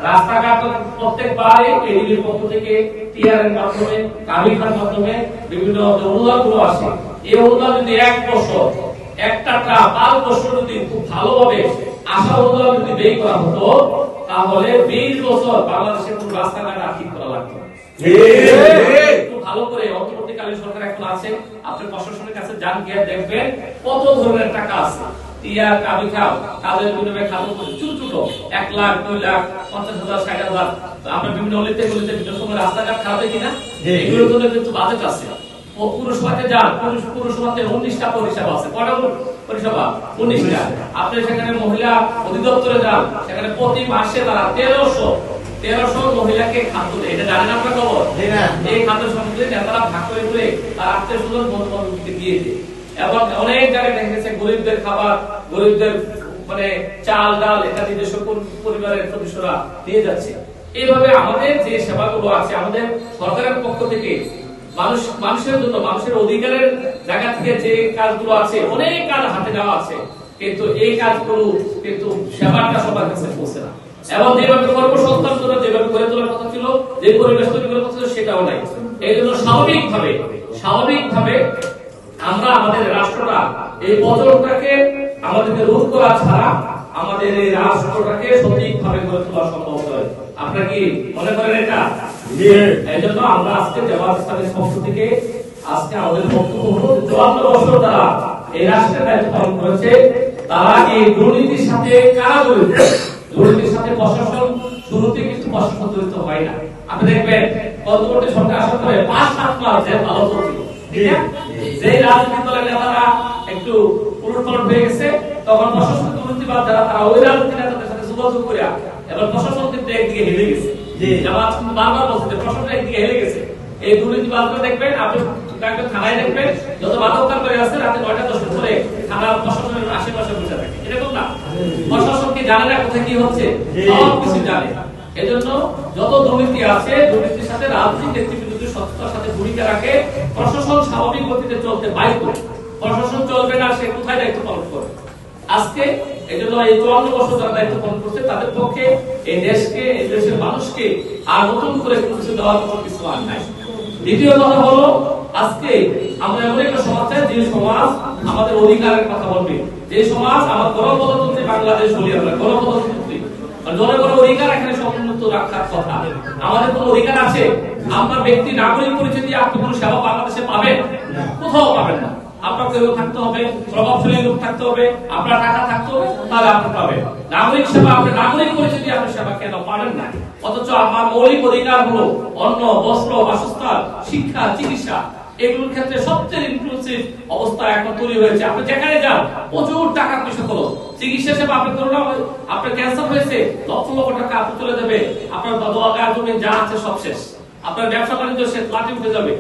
রাস্তাঘাট প্রত্যেকবারই এডিবির পক্ষ থেকে টিআরএর মাধ্যমে কামিখার মাধ্যমে বিভিন্ন অনুদানগুলো আসে। এই অনুদান যদি 1 বছর একটা ট্রাম 5 বছর যদি খুব ভালোভাবে আশা অনুদান যদি ব্যয় করা হতো তাহলে 20 বছর বাংলাদেশের কোন রাস্তাঘাট আর ঠিক করা লাগতো না। একটু ভালো করে অন্তর্বর্তীকালীন সরকার এখন আছে, আপনি প্রশাসনের কাছে যান গিয়ে দেখবেন কত ধরনের টাকা আছে। টিআর কামিখা কাজের বিনিময়ে খাদ্য ছোট ছোট 1 লাখ 2 লাখ 50,000 60,000 আমরা বিভিন্ন অলিতে গলিতে বিভিন্ন সময় রাস্তাঘাট খাবে কিনা এগুলোর জন্য কিন্তু বাজেট আছে। পুরসভাতে যান, পুরসভাতে 19টা পরিষেবা আছে। কয়টা পরিষেবা? 19টা। আপনি সেখানে মহিলা অধিদপ্তরে যান, সেখানে প্রতি মাসে তারা 1300 মহিলাকে খাদ্য দেয়। এটা জানেন আপনারা খবর? এই খাদ্য সামগ্রী নেতারা ভাগ করে করে তার আত্মীয়-স্বজন বন্ধু-বান্ধবকে দিয়ে দেয়। এবং অনেক জায়গায় দেখা গেছে গরিবদের খাবার, গরিবদের মানে চাল ডাল এটা নিজস্ব পরিবারের সদস্যরা দিয়ে যাচ্ছে। এইভাবে আমাদের যে সেবাগুলো আছে আমাদের সরকারের পক্ষ থেকে মানুষের জন্য মানুষের অধিকারের জায়গা থেকে যে কাজগুলো আছে অনেক কাজ হাতে নেওয়া আছে, কিন্তু এই কাজগুলো কিন্তু সেবাটা সবার কাছে পৌঁছে না। এবং যেভাবে কর্মসংস্থান যেভাবে গড়ে তোলার কথা ছিল, যে পরিবেশ তৈরি করার কথা ছিল সেটাও নাই। এই জন্য স্বাভাবিকভাবে আমরা আমাদের রাষ্ট্রটা এই পতনটাকে আমাদেরকে রোধ করা ছাড়া আমাদের এই রাষ্ট্রটাকে সঠিকভাবে গড়ে তোলা সম্ভব নয়। আপনারা কি মনে করেন এটা? এই জন্য আমরা আজকে জামাত ইসলামের পক্ষ থেকে আজকে আমাদের বক্তব্য হলো 54 বছর তারা এই রাষ্ট্রের দায়িত্ব পালন করেছে, তারা এই দুর্নীতির সাথে কারা জড়িত? দুর্নীতির সাথে প্রশাসন শুরুতে কিন্তু প্রশাসন জড়িত হয় না। আপনি দেখবেন পরবর্তী সরকার আসার পরে 5-7 মাস যে ভালো চলছিল, ঠিক আছে, যে রাজনৈতিক দলের নেতারা একটু উলটপালট হয়ে গেছে তখন প্রশাসন দুর্নীতিবাদ যারা তারা ওই রাজনৈতিক নেতাদের সাথে যোগাযোগ করে এবং প্রশাসন কিন্তু একদিকে হেলে গেছে। জামাত কিন্তু বারবার বলছে প্রশাসন একদিকে হেলে গেছে। এই দুর্নীতিবাদরা দেখবেন আপনি থানায় দেখবেন যত মাদককার করে আছে রাতে 9টা-10টা পরে থানা প্রশাসনের আশেপাশে বসে থাকে। এরকম না, প্রশাসন কি জানে না কোথায় কি হচ্ছে? সব কিছু জানে। এজন্য যত দুর্নীতি আছে দুর্নীতির সাথে রাজনৈতিক নেতৃত্ব যদি সততার সাথে ভূমিকা রাখে, প্রশাসন স্বাভাবিক গতিতে চলতে বাধ্য করে। প্রশাসন চলবে না, সে কোথায় দায়িত্ব পালন করে? আজকে এজন্য এই 54 বছর যারা দায়িত্ব পালন করছে তাদের পক্ষে এই দেশকে, এই দেশের মানুষকে আর নতুন করে কিছু দেওয়ার মতো কিছু আর নাই। দ্বিতীয় কথা হলো আজকে আমরা এমন একটা সমাজ চাই যে সমাজ আমাদের অধিকারের কথা বলবে, যে সমাজ আমার গণপ্রজাতন্ত্রী বাংলাদেশ বলি আমরা গণপ্রজাতন্ত্রী, জনগণের অধিকার এখানে সমুন্নত রাখার কথা। আমাদের কোনো অধিকার আছে? আমরা ব্যক্তি নাগরিক পরিচয় দিয়ে আপনি কোনো সেবা বাংলাদেশে পাবেন? কোথাও পাবেন না। আপনার কেউ থাকতে হবে, প্রভাবশালী লোক থাকতে হবে, আপনার টাকা থাকতে হবে, তাহলে আপনি পাবেন নাগরিক সেবা। আপনি নাগরিক পরিচয় দিয়ে আপনি সেবা কেন পাবেন না? অথচ আমার মৌলিক অধিকার হলো অন্ন, বস্ত্র, বাসস্থান, শিক্ষা, চিকিৎসা। এগুলোর ক্ষেত্রে সবচেয়ে ইনক্লুসিভ অবস্থা এখন তৈরি হয়েছে। আপনি যেখানে যান প্রচুর টাকা পয়সা খরচ। চিকিৎসা সেবা আপনি করোনা, আপনার ক্যান্সার হয়েছে, লক্ষ লক্ষ টাকা আপনি চলে যাবে, আপনার দোয়া জমি যা আছে সব শেষ, আপনার ব্যবসা বাণিজ্য শেষ, লাঠি উঠে যাবে।